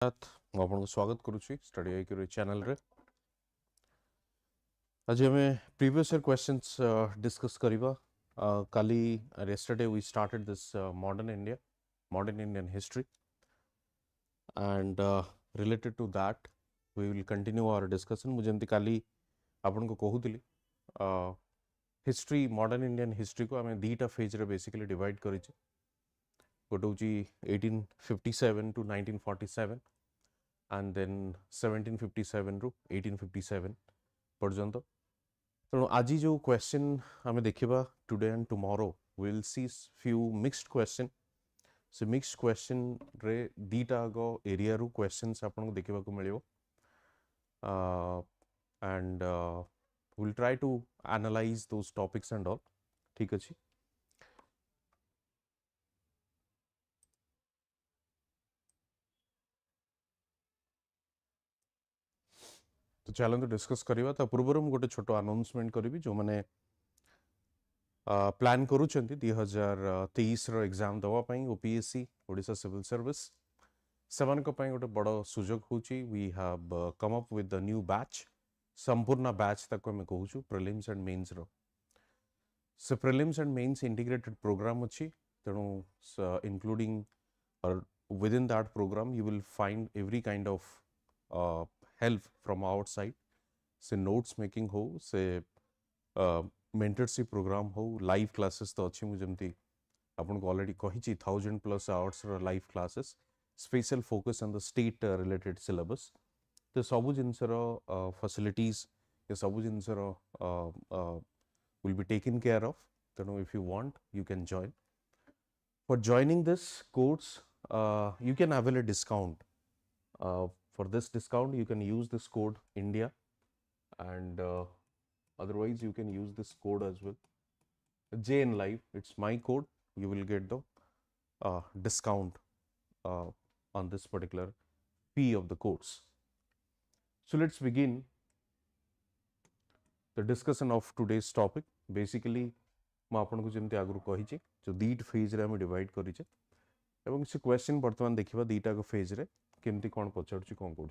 आपको स्वागत करुच्ची StudyIQ channel रे। आज हमें प्रीवियस ईयर क्वेश्चंस डिस्कस करिबा। काली yesterday we started this modern Indian history, and related to that we will continue our discussion। मुझे एमती काली आपन को कहूतिली हिस्ट्री मॉडर्न इंडियन हिस्ट्री को हमें दीटा फेज रे बेसिकली डिवाइड करिचे। गोटे होची 1857 to 1947 and then 1757 ରୁ 1857 पर्यंत। तेणु आज जो क्वेश्चन आम देखा today and tomorrow we will see few mixed question. से मिक्स्ड क्वेश्चन रे दीटा एरिया रू क्वेश्चंस आपको देखा मिलो, and will try to analyse those topics and all. ठीक अच्छे, तो चलते डिस्कस करवा। ता पूर्व मुझे गोटे छोट अनाउंसमेंट करी जो मैंने प्लान करुँच 2023 एग्जाम दवापाई OPSC ओडिशा सिविल सर्विस से गोटे बड़ सुजोग होची। We have come up with the new batch, संपूर्ण बैच तक आम कहूँ प्रिलिम्स एंड मेन्स रो। से prelims and mains integrated programme अच्छी, तेणु इंक्लूडिंग और within that programme you will find every kind of help from our side. से नोट्स मेकिंग हो, से मेंटरशिप प्रोग्राम हो, लाइव क्लासेस तो अच्छी मुझे आपको ऑलरेडी कही 1000+ hours live classes, special focus on the state related syllabus. तो सबू जिनसर फैसिलिटीज ये सबू जिनसर will be taken care of। तेणु if you want you can join। For joining this course you can avail a discount। For this discount you can use this code India, and otherwise you can use this code as well, JN Live. It's my code. You will get the discount on this particular fee of the course। So let's begin the discussion of today's topic। Basically मुझे जमी आगु कही जो दीट phase रे divide करें, और से question बर्तमान देखा दीटा फेज रे केमती कौन पचार कौन कर।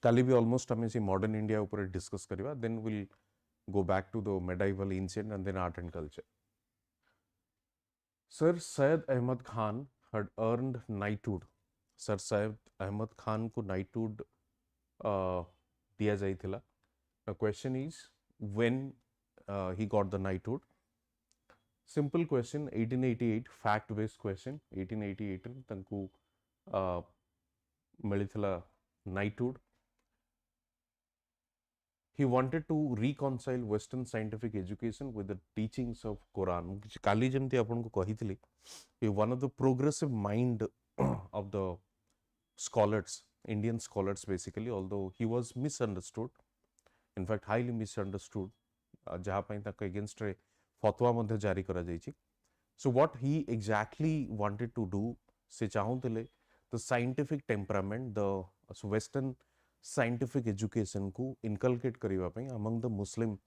काली भी ऑलमोस्ट आम से मॉडर्न इंडिया ऊपर डिस्कस करवा, then will go back to the medieval ancient and then art and culture. Sir Syed Ahmed Khan had earned knighthood। Sir Syed Ahmed Khan को नाइटहुड दिया जाइथिला। The question is when he got the knighthood। Simple question, 1888 fact based question। 1888 रे तंकु मिलिथिला knighthood। He wanted to reconcile Western scientific education with the teachings of Quran। काली जमती आपन को कही थी, one of the progressive mind of the scholars, Indian scholars basically, although he was misunderstood, in fact highly misunderstood, जहाँ पाई तक against रे फतवा मध्य जारी करा जाइछि। So what he exactly wanted to do, से चाहूतिले the scientific temperament, the Western scientific education को inculcate करिवा पई among the Muslim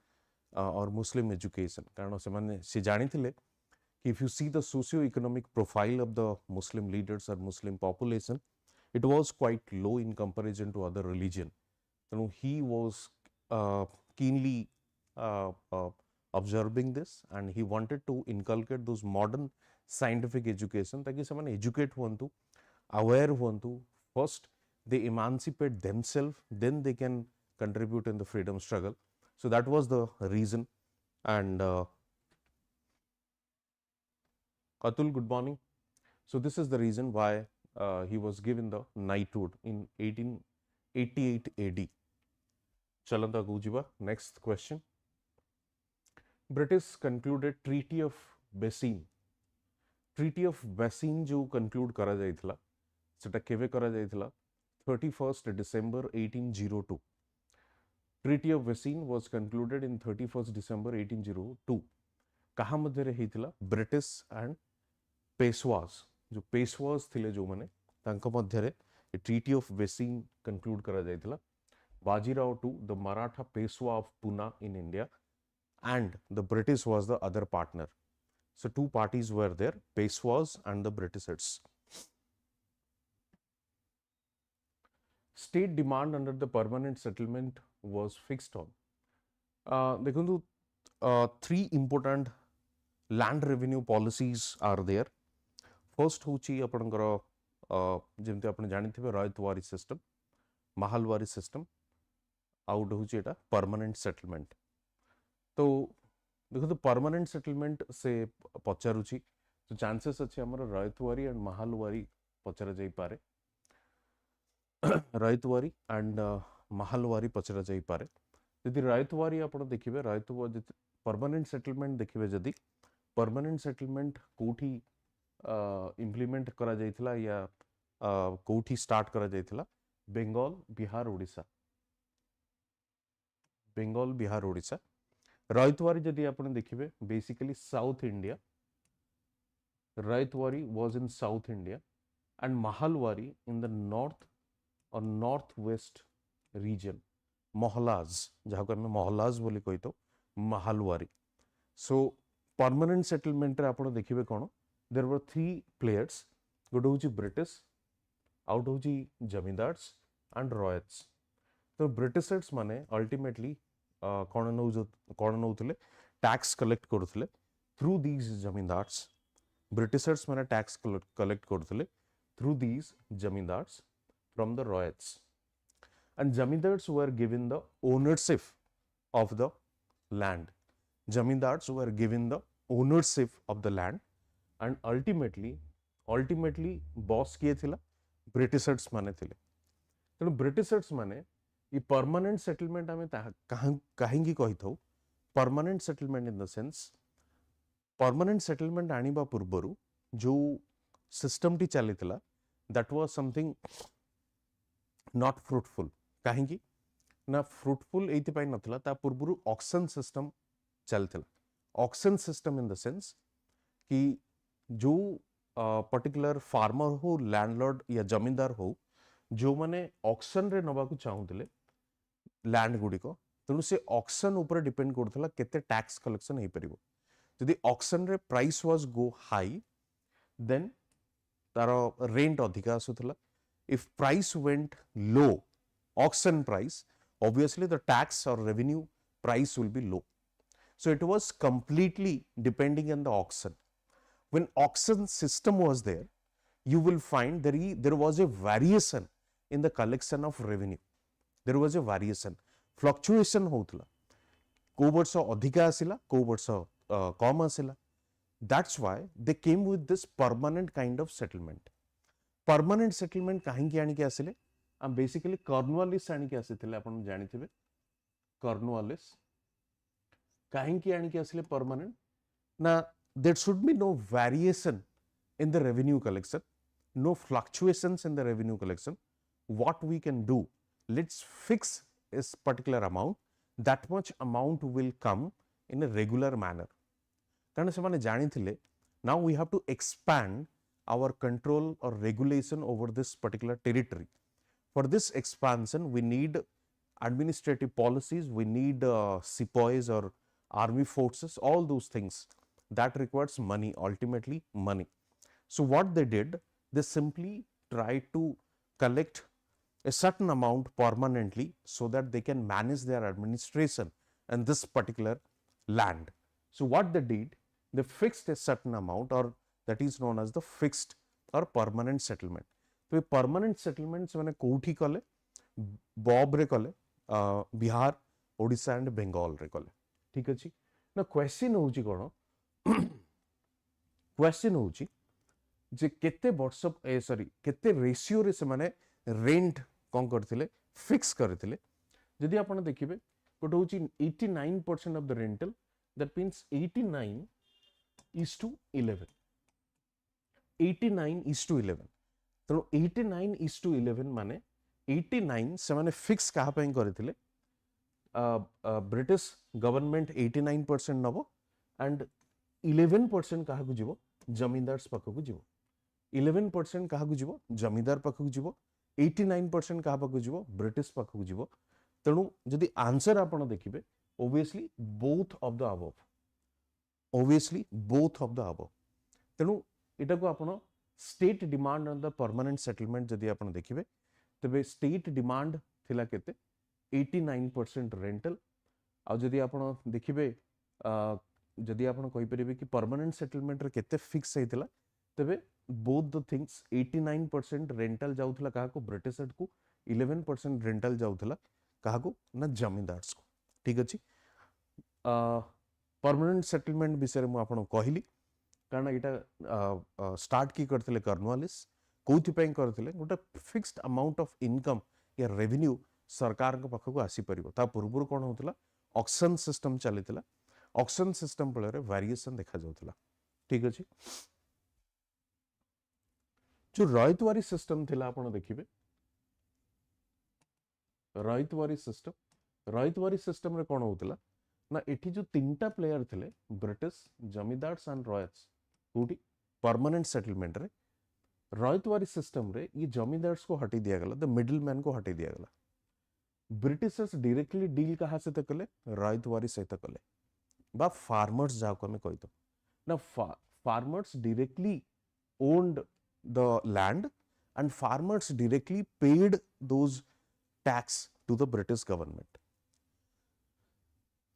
or Muslim education। कारण से माने से जानी थिले कि if you see the socio-economic profile of the Muslim leaders or Muslim population, it was quite low in comparison to other religion। So he was keenly observing this, and he wanted to inculcate those modern scientific education ताकि से माने educate हुअन्तु, aware हुअन्तु। First they emancipate themselves, then they can contribute in the freedom struggle। So that was the reason। And Atul, good morning। So this is the reason why he was given the knighthood in 1888 AD। चलंता आगु जीवा। Next question, British concluded treaty of basin. Treaty of basin जो conclude करा जाइथिला सेटा केबे करा जाइथिला? 31st December 1802। Treaty of basin was concluded in 31st December 1802। कहा मध्य रे हिथिला? British and Peshwas. जो पेशवास थिले जो माने तांको मध्य रे ट्रीटी ऑफ बेसिन कंक्लूड करा जाइथिला। Bajirao II, the Maratha Peshwa of Pune in India, and the British was the other partner। So two parties were there, Peshwas and the Britishers। state demand under the permanent settlement was fixed on देखो three important land revenue policies are there. First होची आपनकर जेमते आपन जानिथिबे ryotwari system mahalwari system out होची एटा permanent settlement तो देखो तो permanent settlement से पचारुची तो चांसेस अच्छे हमर रयतवारी एंड महालवारी पचरा जाई पारे रयतवारी एंड महालवारी पचरा जाई पारे यदि रयतवारी आपण देखिबे रयतवारी परमानेंट सेटलमेंट देखिबे जदि परमानेंट सेटलमेंट कोठी इम्प्लीमेंट करा जाइथिला या कोठी स्टार्ट करा जाइथिला बेंगल बिहार ओडिशा बेंगल बिहार ओडिशा रयतवारी जदि आपण देखिबे basically South India ryotwari was in South India and mahalwari in the north और नॉर्थ वेस्ट रीजन मोहलाज जहाँ को हमें मोहलाज बोली कही तो महालवारी सो परमानेंट सेटलमेंट रे आपण देखिबे कोन देयर वर थ्री प्लेयर्स गोटे होची ब्रिटिश आउट होची जमींदार्स एंड रॉयट्स तो ब्रिटिशर्स माने अल्टीमेटली कोन नौथले टैक्स कलेक्ट करथले थ्रू दीज जमींदार्स ब्रिटिशर्स माने टैक्स कलेक्ट करथले through these zamindars from the ryots and zamindars were given the ownership of the land. Zamindars were given the ownership of the land and ultimately boss किए थिला Britishers माने थिले तेणु Britishers माने ये permanent settlement आमे कहीं कही थो permanent settlement in the sense permanent settlement आनिबा पूर्वरु जो system टी चली थिला that was something not fruitful कहीं ना फ्रुटफुल एइथिपाई नथला ता पूर्वरु ऑक्शन सिस्टम चलथिला auction system in the sense कि जो पर्टिकुलर फार्मर हो लैंडलॉर्ड या जमींदार हो जो माने ऑक्शन रे नबा को चाहुथिले लैंड गुडी को तेणु से ऑक्शन ऊपर डिपेंड करथला केते टैक्स कलेक्शन हे परिबो यदि ऑक्शन रे price was go high then तारो रेंट अधिका आसुथला if price went low auction price obviously the tax or revenue price will be low so it was completely depending on the auction when auction system was there you will find there was a variation in the collection of revenue there was a variation fluctuation होतला को वर्ष अधिका आसिला को वर्ष कम आसिला that's why they came with this permanent kind of settlement permanent settlement काहे की आनी के आसिले हम बेसिकली कॉर्नवालिस आनी के आसीथिले आपण जानिथिबे कॉर्नवालिस काहे की आनी के आसिले परमानेंट ना there should be no variation in the revenue collection no fluctuations in the revenue collection what we can do let's fix इस particular amount that much amount will come in a regular manner कारण से माने जानिथिले now we have to expand our control और regulation over this particular territory For this expansion, we need administrative policies, we need sepoys or army forces, all those things. That requires money, ultimately money. So what they did, they simply tried to collect a certain amount permanently so that they can manage their administration and this particular land. So what they did, they fixed a certain amount or that is known as the fixed or permanent settlement. तो permanent settlement से माने कोठी कले Bob रे कले Bihar Odisha and Bengal रे कले ठीक अछि ना क्वेश्चन होउची कोन क्वेश्चन होउची जे केते वर्ष सॉरी केते रेशियो रे से माने रेंट कोन करथिले फिक्स करथिले जदि आपण देखिबे गोटे होउची 89% of the rental that means 89:11 89:11 तेणु 89:11 माने 89 से माने फिक्स कहा पे करथिले ब्रिटिश गवर्नमेंट 89% नबो एंड 11% कहा को जीवो जमींदार्स पाखो को जीवो 11% कहा को जीवो जमींदार पाखो को जीवो 89% कहा पाखो जीवो ब्रिटिश पाखो को जीवो तेणु जदि आंसर आपण देखिबे obviously both of the above तेणु एटा को आपण state demand on the permanent settlement जदि आपण देखिबे तेबे स्टेट डिमांड थिला केते 89% रेंटल। आ जदि आपण देखिबे जदि आपण कहि परिबे कि परमानेंट सेटलमेंट रे केते फिक्स हेतिला तेबे बोथ द थिंग्स 89% रेंटल जाउथला काहा को ब्रिटिश को 11% रेंटल जाउथला काहा को ना जमींदार्स को। ठीक अछि परमानेंट सेटलमेंट विषय मु आपण कहली कारण एटा स्टार्ट की करथिले कर्नवालिस कोथि पई करथिले गोटे फिक्स्ड अमाउंट ऑफ इनकम या रेवेन्यू सरकार के पाखक आसी परिबो ता पूर्व कोन होतला ऑक्शन सिस्टम चलितला ऑक्शन सिस्टम पळे वेरिएशन देखा जाउतला। ठीक अछि जो रयतवारी सिस्टम थिला आपण देखिबे रयतवारी सिस्टम रे कोन होतला ना एठी जो तीनटा प्लेयर थिले ब्रिटिश जमींदार्स एंड रॉयट्स कोठी परमानेंट सेटलमेंट रे रयतवारी सिस्टम रे ये जमींदार्स को हटी दिया गला द मिडिल मैन को हटी दिया गला। ब्रिटिशर्स डायरेक्टली डील कहा से कले रयतवारी सहित कले बा फार्मर्स जाको हमें कहि तो ना farmers directly owned the land and farmers directly paid those tax to the British government.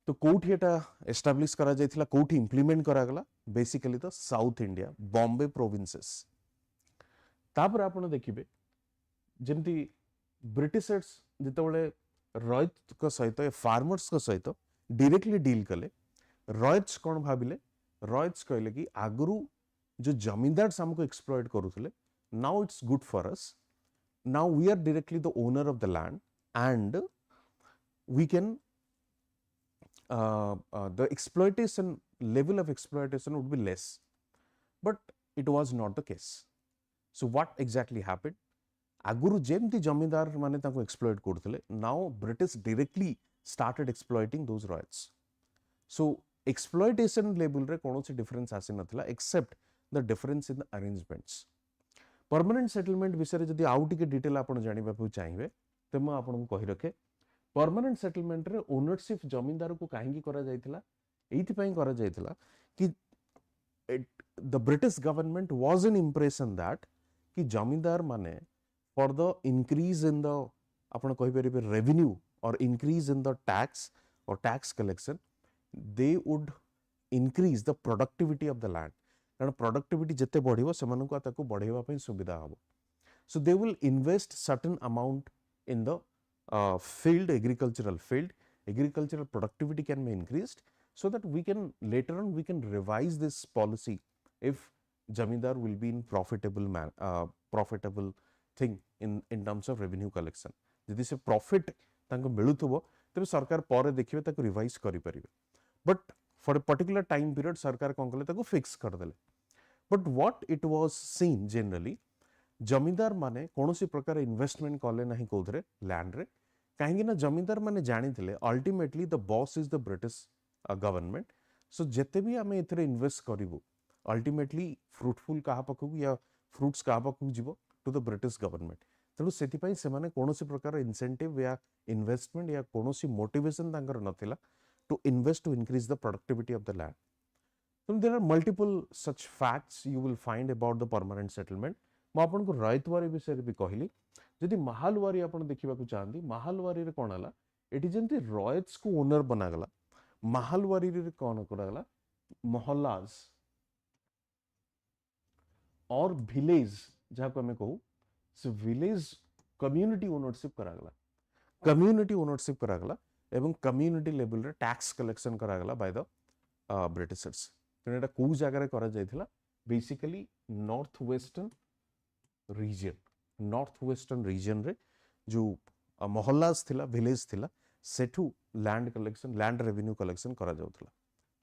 तो कोठी एटा एस्टैब्लिश करा जायथिला कोठी इंप्लीमेंट करा गला basically the south India Bombay provinces. तापर आपण देखिबे जेमती ब्रिटिशर्स जेतबळे रॉयत को सहित फार्मर्स को सहित डायरेक्टली डील कले रॉयट्स कोन भाबिले रॉयट्स कहले कि आगुरु जो जमींदार्स हमको एक्सप्लॉइट करूथले now it's good for us now we are directly the owner of the land and we can the exploitation level of exploitation would be less, but it was not the case. So what exactly happened? Aguru jemti jamindar mane taku exploit koruthile, now British directly started exploiting those riots. So exploitation level re konosi difference asi nathila except the difference in the arrangements. Permanent settlement विषय जदि आउ टिके detail आपण जानिबा को चाहिबे त म आपण को कहि रखे परमानेंट सेटलमेंट रे ओनरशिप जमींदार को काहेकि करा जायतिला एथि पई करा जायतिला कि the British government was an impression that कि जमींदार माने for the increase in the आपण कहि परिबे रेवेन्यू और इंक्रीज इन द टैक्स और tax collection they would increase the productivity of the land कारण प्रोडक्टिविटी जते बढ़िबो सेमानकु ताकू बढ़ेबा पई सुविधा हबो। So they will invest certain amount in the field agricultural productivity can be increased so that we can later on we can revise this policy if jamindar will be in profitable thing in terms of revenue collection जदि से profit तांको मिलुथबो तबे सरकार पर देखिबे ताको revise करि परिबे but for a particular time period सरकार कोन कले ताको फिक्स कर देले but what it was scene generally जमींदार माने कोनोसी प्रकार इन्वेस्टमेंट कले नाही कोथरे लैंड रे काहेकि ना जमींदार माने जानी थिले ultimately the boss is the British government. So जेते भी आमे एथरे इन्वेस्ट करिवो अल्टीमेटली फ्रूटफुल कहा पकु या फ्रूट्स कहा पकु जीवो टू द ब्रिटिश गवर्नमेंट तेणु सेति पई से माने कोनोसी प्रकार इंसेंटिव या इन्वेस्टमेंट या कोनोसी मोटिवेशन तांकर नथिला to invest to increase the productivity of the land. So there are multiple such facts you will find about the permanent settlement. मैं आपन को रयतवारी विषय भी कहली जदि महालवारी आपन देखिबा को चाहंदी महालवारी रे कोन हला एटी जेंति रॉयट्स को ओनर बना गला महालवारी रे कोन करा गला मोहल्लास और विलेज जहां को हमें कहू से विलेज कम्युनिटी ओनरशिप करा गला एवं कम्युनिटी लेवल रे टैक्स कलेक्शन करा गला बाय द ब्रिटिशर्स। एटा को जगह रे करा जायथिला बेसिकली नॉर्थ वेस्टर्न रीजन रे जो मोहल्लास थिला विलेज थिला सेठू लैंड रेवेन्यू कलेक्शन करा जाउथला।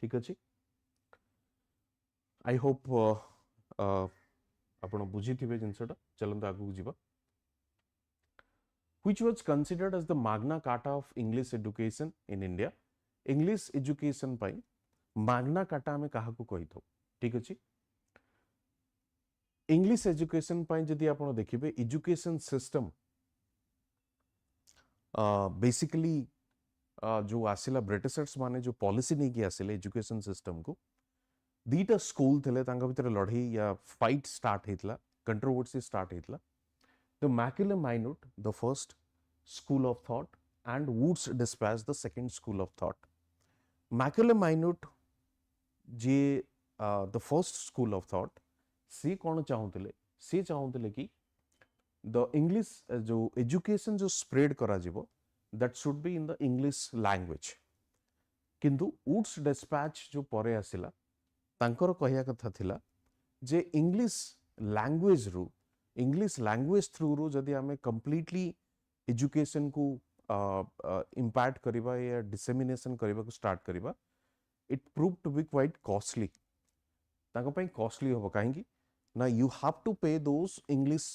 ठीक अछि आई होप आपण बुझिथिबे जिंसटा चलंत आगु जीवा। Which was considered as the Magna Carta of English education in India? English education pi Magna Carta में कहा को कही थो। ठीक अछि इंग्लिश एजुकेशन पाई जदि आपण देखिबे एजुकेशन सिस्टम बेसिकली जो आसिला ब्रिटिशर्स माने जो पॉलिसी नहीं की आसिले एजुकेशन सिस्टम को दीटा स्कूल थिले तांका भितर लड़ाई या फाइट स्टार्ट हेतला कंट्रोवर्सी स्टार्ट हेतला। The Macaulay Minute, the first school of thought, and Wood's Dispatch, the second school of thought. Macaulay Minute J the first school of thought, सी कौन चाहूले सी चाहूले कि the English जो education जो spread करा जीवो that should be in the English language. किंतु Wood's Dispatch जो परे आसिला तांकर कहिया कथा थिला जे इंग्लिश लैंग्वेज रू इंग्लिश लैंग्वेज थ्रू रू जदि आमे कंप्लीटली एजुकेशन को इम्पैक्ट करिबा या डिसेमिनेशन करिबा को स्टार्ट करिबा it proved to be quite costly. तांको पई costly होबो काहेकि ना you have to pay those English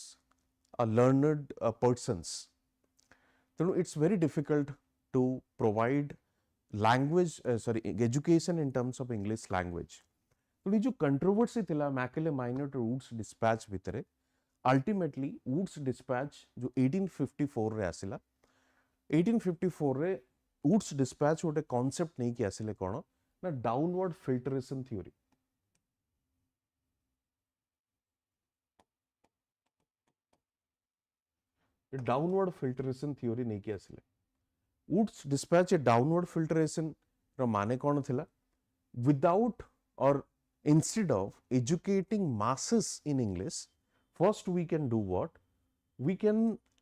learned persons. तेणु it's very difficult to provide language education in terms of English language. तो जो कंट्रोवर्सी थिला मैकेले माइनट और वुड्स डिस्पैच भितरे अल्टीमेटली वुड्स डिस्पैच जो 1854 रे आसिला 1854 रे वुड्स डिस्पैच गोटे कांसेप्ट नहीं कि आसिले कोन ना downward filtration theory downward filtration theory नहीं कि आसिले वुड्स डिस्पैच डाउनवर्ड फिल्ट्रेशन रो माने कोन थिला विदाउट और instead of educating masses in English, first we can do what? We can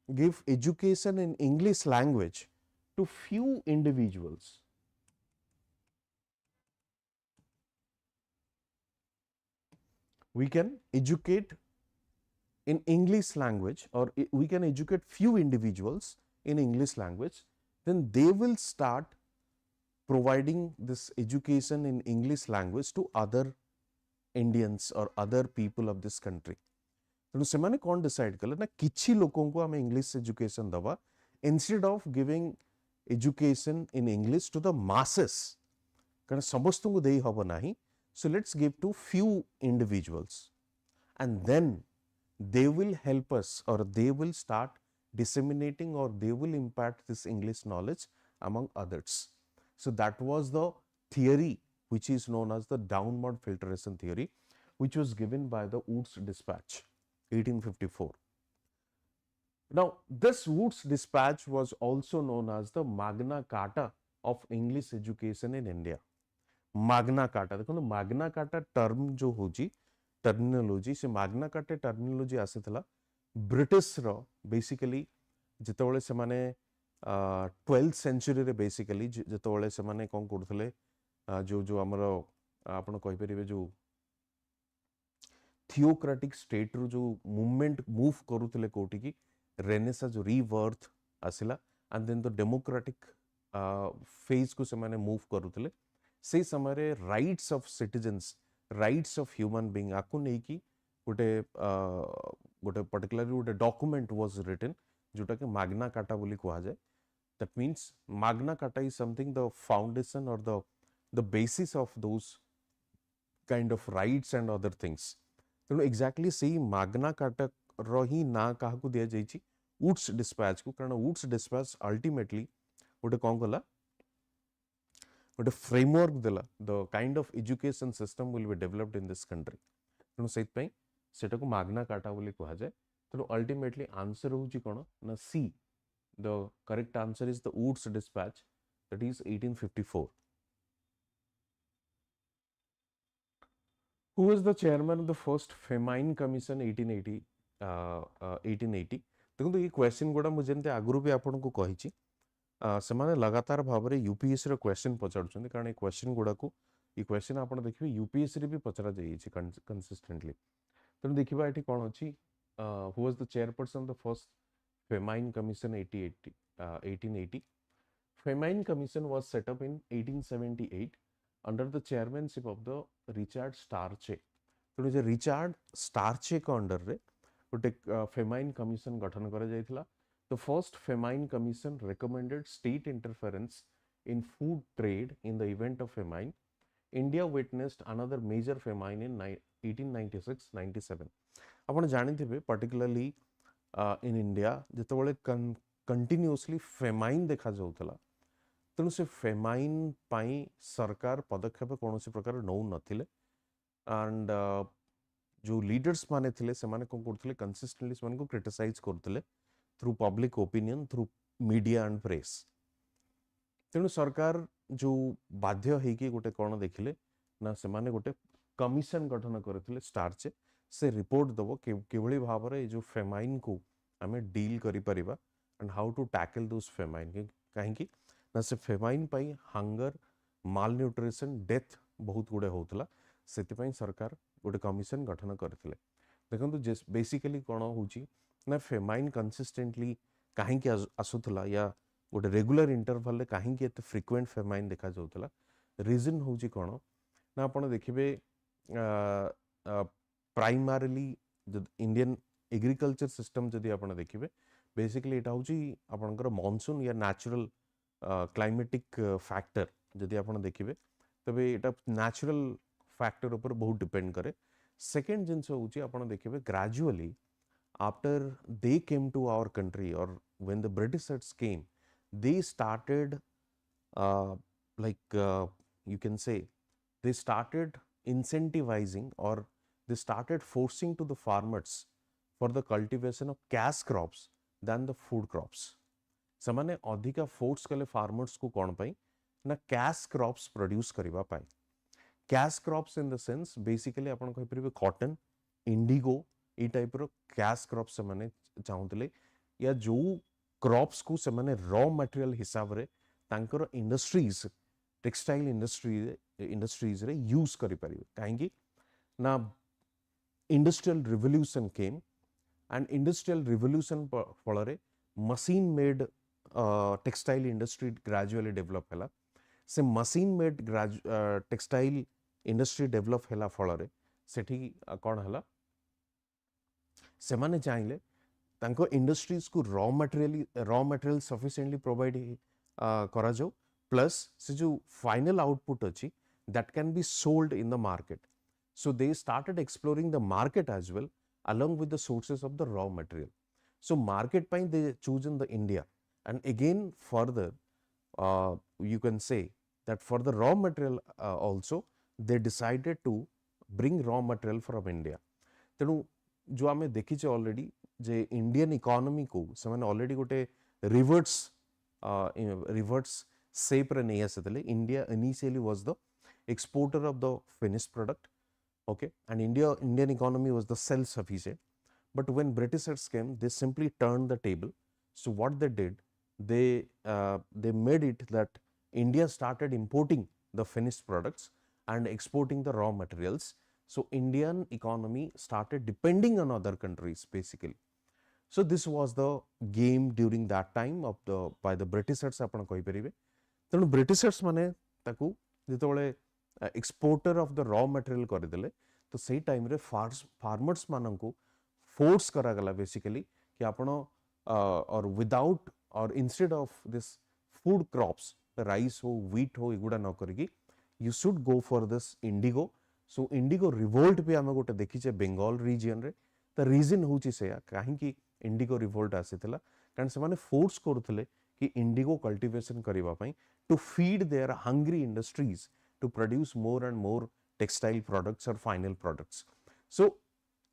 give education in English language to few individuals. We can educate in English language, or we can educate few individuals in English language, then they will start providing this education in English language to other Indians or other people of this country. तेणु से माने कौन decide कले ना किछि लोकों को हमें इंग्लिश एजुकेशन दवा instead of giving education in English to the masses कारण समस्त को देई हबो नाही so let's give to few individuals and then they will help us or they will start disseminating or they will impact this English knowledge among others. So that was the theory which is known as the downward filtration theory, which was given by the Wood's Dispatch, 1854. Now, this Wood's Dispatch was also known as the Magna Carta of English education in India. Magna Carta, देखो Magna Carta term जो होजी terminology से Magna Carta terminology आसे थला British रो basically जितवले से माने 12th century रे basically जितवले से माने कौन करथले जो जो हमर आपण कहि परिबे जो थियोक्रेटिक स्टेट रो जो मूवमेंट मूव करूथले कोटी की रेनेसा जो रीबर्थ आसिला and then the democratic phase को से माने मूव करूथले से समय रे rights of citizens rights of human being आको नै की गोटे गोटे पर्टिकुलरली गोटे डॉक्यूमेंट वाज रिटन जोटा के मैग्ना कार्टा बोली कहा जाय that means Magna carta is something the foundation और the basis of those kind of rights and other things. तेणु exactly सही Magna Carta रो ही ना कहा को दिया जाइछि Wood's Dispatch को कारण Wood's Dispatch ultimately गोटे कौन कला गोटे फ्रेमवर्क देला the kind of education system will be developed in this country. तेणु सेत पई सेटा को Magna Carta बोली कहा जाय. तेणु ultimately आंसर होछि कोन ना C. The correct answer is the Wood's Dispatch, that is 1854. Who was the chairman of the first Famine Commission 1880? 1880. देखो ये क्वेश्चन गुड़ा मुझे एमते आगुरु भी आपन को कहिछि से माने लगातार भाव रे यूपीएससी रो क्वेश्चन पचारछन कारण ए क्वेश्चन गुड़ा को ये क्वेश्चन आपन देखिबे यूपीएससी रे भी पचरा जाईछि कंसिस्टेंटली तने देखिबा एठी कोन अछि who was the chairperson of the first Famine Commission 1880. Famine Commission was set up in 1878 under the chairmanship of the Richard Starche. तो जे रिचार्ड स्टार्चे को अंडर रे गोटे फेमाइन कमिशन गठन करा जायथिला. The first Famine Commission recommended state interference in food trade in the event of famine. India witnessed another major famine in 1896-97. आपण जानिथिबे particularly in India जेतबळे continuously famine देखा जाउतला तेणु से फेमाइन पाई सरकार पदक्षेप कौन प्रकार नौ नथिले एंड जो लीडर्स माने थिले से माने कोन करथिले कंसिस्टेंटली से माने को क्रिटिसाइज करथिले through public opinion through media and press तेणु सरकार जो बाध्य होइकी गोटे कौन देखिले ना से माने गोटे कमिशन गठन करथिले स्टार्च से रिपोर्ट दबो केवली भाव रे जो फेमाइन को आमे डील करि परिबा and how to tackle those famine काहे कि ना से फेमाइन पाई हंगर माल न्यूट्रिशन डेथ बहुत गुडे होतला सेति पई सरकार गोटे कमिशन गठन करथिले देखंतु बेसिकली कोन होची ना फेमाइन कंसिस्टेंटली काहे कि आसुतला या गोटे रेगुलर इंटरवल कहीं एत फ्रिक्वेंट फेमाइन देखा जाउतला रीजन होची कोन ना आपण देखिबे प्राइमरली इंडियन एग्रीकल्चर सिस्टम जदि आपण देखिबे बेसिकली एटा होची आपनकर मॉनसून या नेचुरल क्लाइमेटिक फैक्टर जदि आपण देखिबे तबे एटा नेचुरल फैक्टर ऊपर बहुत डिपेंड करे सेकंड जिंस होची आपण देखिबे gradually after they came to our country और when the britishers came they started you can say they started incentivizing or they started forcing to the farmers for the cultivation of cash crops than the food crops semane adhika force kale farmers को कोन पई ना cash crops produce करिबा पाई cash crops in the sense basically आपण कहि परिबे cotton indigo ए type रो cash crops semane चाहुतले या जो crops को से माने रॉ मटेरियल हिसाब रे तांकर इंडस्ट्रीज टेक्सटाइल इंडस्ट्रीज रे यूज करि परिबे काहेकि ना industrial revolution came and industrial revolution फल रे machine made textile industry gradually develop हैला से machine made textile industry develop हैला फल रे सेठी कोन हैला से माने चाहिले तांको इंडस्ट्रीज को रॉ मटेरियल सफिशिएंटली प्रोवाइड करा जाओ प्लस से जो फाइनल आउटपुट अच्छी that can be sold in the market so they started exploring the market as well along with the sources of the raw material so market pain they choose in the India and again further you can say that for the raw material also they decided to bring raw material from India तेणु जो आमे देखी छे already जे Indian economy को से माने already गोटे reverts shape रे नै आसेतले India initially was the exporter of the finished product okay and indian economy was the self sufficient but when britishers came they simply turned the table so what they did they made it that India started importing the finished products and exporting the raw materials so Indian economy started depending on other countries basically so this was the game during that time of the by the britishers आपण कहि परिबे तनु britishers माने ताकू जेतोले exporter of the raw material करदेले तो सही time रे फार्मर्स मानन को फोर्स करा गला बेसिकली कि आपण और विदाउट और instead of this food crops rice हो व्हीट हो एगुडा न करगी you should go for this Indigo so Indigo revolt भी आमे गोटे देखि छे बंगाल रीजन रे त रीजन होची से काहे कि इंडिगो रिवोल्ट आसीतला कारण से माने फोर्स करथले कि इंडिगो कल्टीवेशन करबा पई to feed their hungry industries to produce more and more textile products or final products. So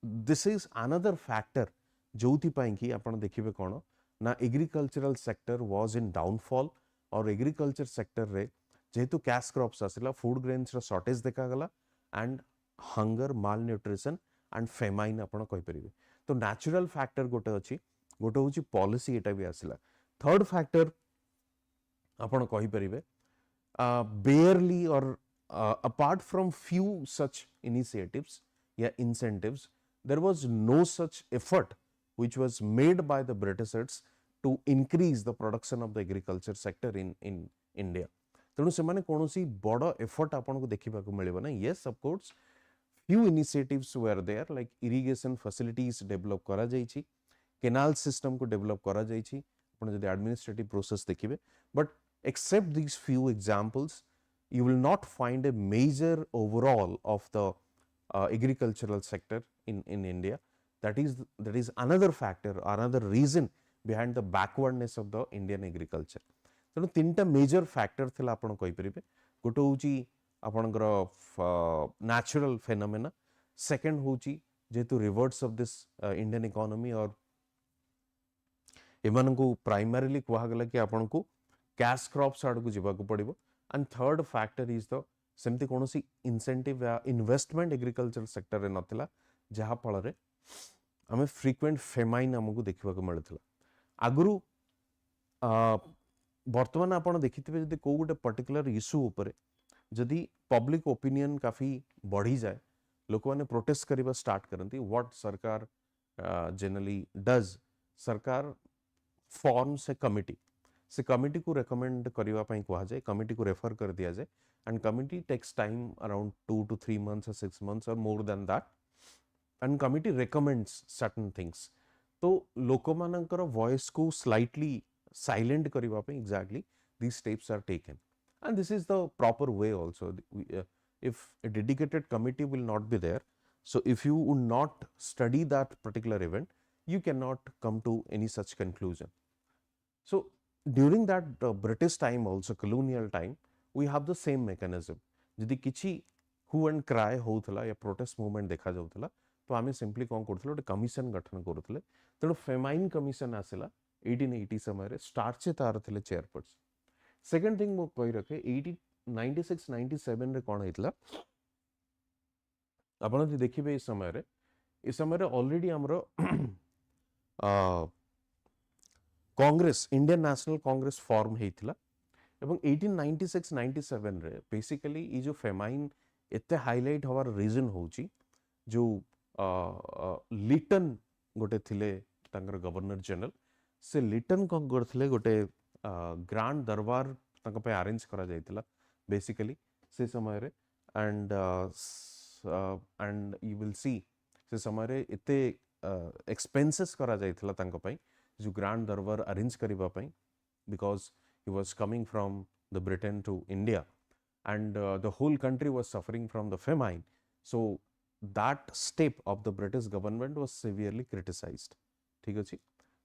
this is another factor जोथि पाई कि आपण देखिबे कोन ना agricultural sector was in downfall और एग्रीकल्चर सेक्टर रे जेतु कैश क्रॉप्स आसिला फूड ग्रेन्स रो shortage देखा गला and hunger mall nutrition and famine आपण कहि परिबे तो नेचुरल फैक्टर गोटे अछि गोटे होची पॉलिसी एटा भी आसिला थर्ड फैक्टर आपण कहि परिबे barely or apart from few such initiatives yeah incentives there was no such effort which was made by the Britishers to increase the production of the agriculture sector in India तेणु से माने कोनोसी बड़ effort आपन को देखिबा को मिलेबो ना yes of course few initiatives were there like irrigation facilities develop करा जाई छी canal system को develop करा जाई छी आपन जदि administrative process देखिबे but except these few examples you will not find a major overall of the agricultural sector in India that is another factor another reason behind the backwardness of the Indian agriculture तनो तीनटा major factor थिला आपण कहि परिबे गोटो होची आपनकर natural phenomena second होची जेहेतु reverts of this Indian economy और एमानंकु प्राइमरीली कहगला कि आपन को कैश क्रॉप्स आड़ को जीवाक पड़िबो and third factor is the सेमती कोनोसी इंसेंटिव या इन्वेस्टमेंट एग्रीकल्चर सेक्टर रे नथिला जहा फल रे हमें फ्रीक्वेंट फेमाइन हमको देखा मिलता आगु बर्तमान आपड़ देखिए जब कौ गोटे पर्टिकुलर इश्यू उपर जदि पब्लिक ओपिनियन काफी बढ़ी जाए लोक मैंने प्रोटेस्ट करने स्टार्ट करती व्हाट सरकार जनरली डज सरकार फॉर्म्स ए कमिटी से कमिटी को रेकमेंड करने कहुए कमिटी को रेफर कर दिया जाए and committee takes time around 2 to 3 months or 6 months or more than that and committee recommends certain things तो लोक मानकर वॉइस को स्लाइटली साइलेंट करबा पे exactly these steps are taken and this is the proper way also if a dedicated committee will not be there so if you would not study that particular event you cannot come to any such conclusion so during that British time also colonial time we have the same mechanism जदि किछि who and cry होउथला या protest movement देखा जाउथला तो आमे simply कोन करथले ओटे commission गठन करथले तेणु famine commission आसला 1880 समय रे स्टार्ट से तार थले चेयरपर्सन सेकंड थिंग मो कहि रखे 96 97 रे कोन हेतला आपण जे देखिबे इस समय रे ऑलरेडी हमरो Congress Indian National Congress form हेतला एवं 1896 97 रे बेसिकली ई जो फेमाइन एते हाईलाइट हवार रीजन होची जो लिटन गोटे थिले तांकर गवर्नर जनरल से लिटन को करथिले गोटे ग्रांड दरबार तांका पे अरेंज करा जायतिला बेसिकली से समय रे एंड यू विल सी से समय रे एते एक्सपेंसेस करा जायतिला तांका पे जो ग्रांड दरबार अरेंज करिबा पे because he was coming from the Britain to India and the whole country was suffering from the famine so that step of the British government was severely criticized ठीक अछि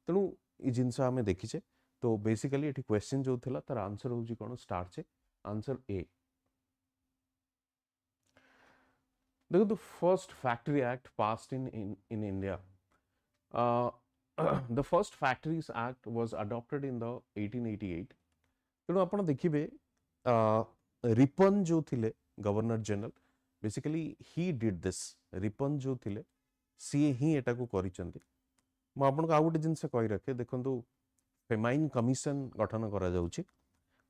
तेणु ई जिनसा हमें देखिछे तो बेसिकली एठी question जो थिला तार आंसर होउची कोन स्टार्ट छे आंसर ए देखो the first factory act passed in India the first factories act was adopted in the 1888 तेणु आप देखिए रिपन जो थिले governor general basically he did this Ripon जो थिले सी ही एटा को करिसंती म आपन आ गोटे जिनसे कहि रखे देखंतु फेमाइन कमिशन गठन करा जाउची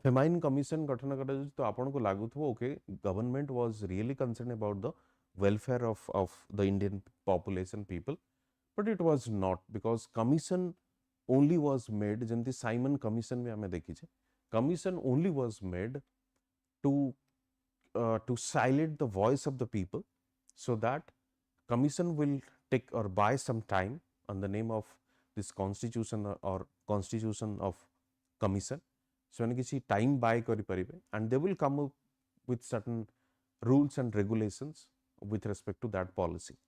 फेमाइन कमिशन गठन करा जाउची तो आपन को लागुथो okay government was really concern about the welfare of the Indian population people but it was not because commission only was made जेंति साइमन कमिशन में हमें देखिछे commission only was made to silence the voice of the people so that commission will take or buy some time on the name of this constitution or constitution of commission so किसी time buy करि परिबे and they will come up with certain rules and regulations with respect to that policy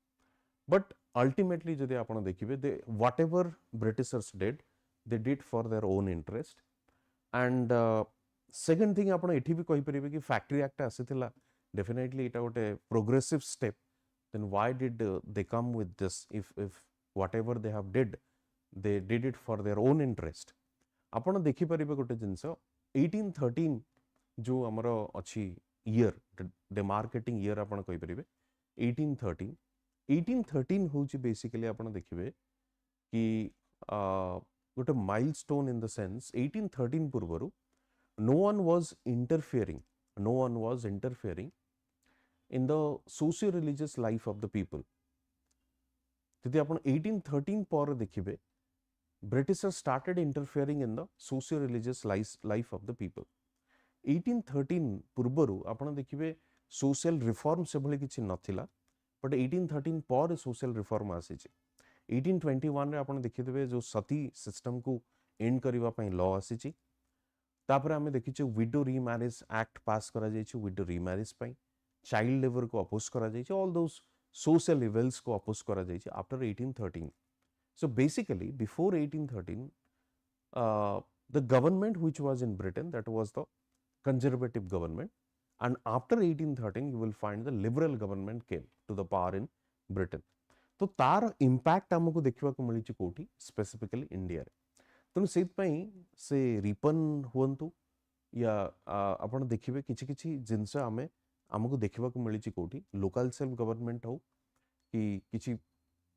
but ultimately जदि आपण देखिबे whatever Britishers did they did for their own interest and second thing आप एठी भी कहि परिबे कि फैक्ट्री एक्ट आसीथिला डेफिनेटली इटा गोटे progressive step then why did they come with this if whatever they have they did it for their own interest आपण देखि परिबे गोटे जिंस 1813 जो हमरो अछि ईयर डेमार्केटिंग ईयर आपण कहि परिबे 1813 होची बेसिकली आपण देखिबे कि गोटे milestone in the sense 1813 पूर्वरु no one was interfering in the socio-religious life of the people यदि आपण 1813 पर देखिबे Britishers started interfering in the socio-religious life of the people 1813 पूर्वरु आपण देखिबे सोशल रिफॉर्म से भली किछि नथिला बट 1813 पर सोशल रिफॉर्म आसीछि 1821 रे आपण देखिथिबे जो सती सिस्टम को एंड करिवा पई लॉ आसीछि तापर हमें देखिछु विडो रीमैरिज एक्ट पास करा जाइछु विडो रीमैरिज पई चाइल्ड लेबर को अपोज करा जाइछु ऑल दोस सोशल इवेल्स को अपोज करा जाइछु after 1813 so basically before 1813 the government which was in Britain that was the conservative government and after 1813 you will find the liberal government came to the power in Britain तो तार impact आमको देखा मिली कौटी specifically India रे तेणु से Ripon हुंतु या आपण देखिए किछि किछि जिनस आमे आमको देखा मिली कौटी लोकल सेल्फ गवर्नमेंट हो कि किछि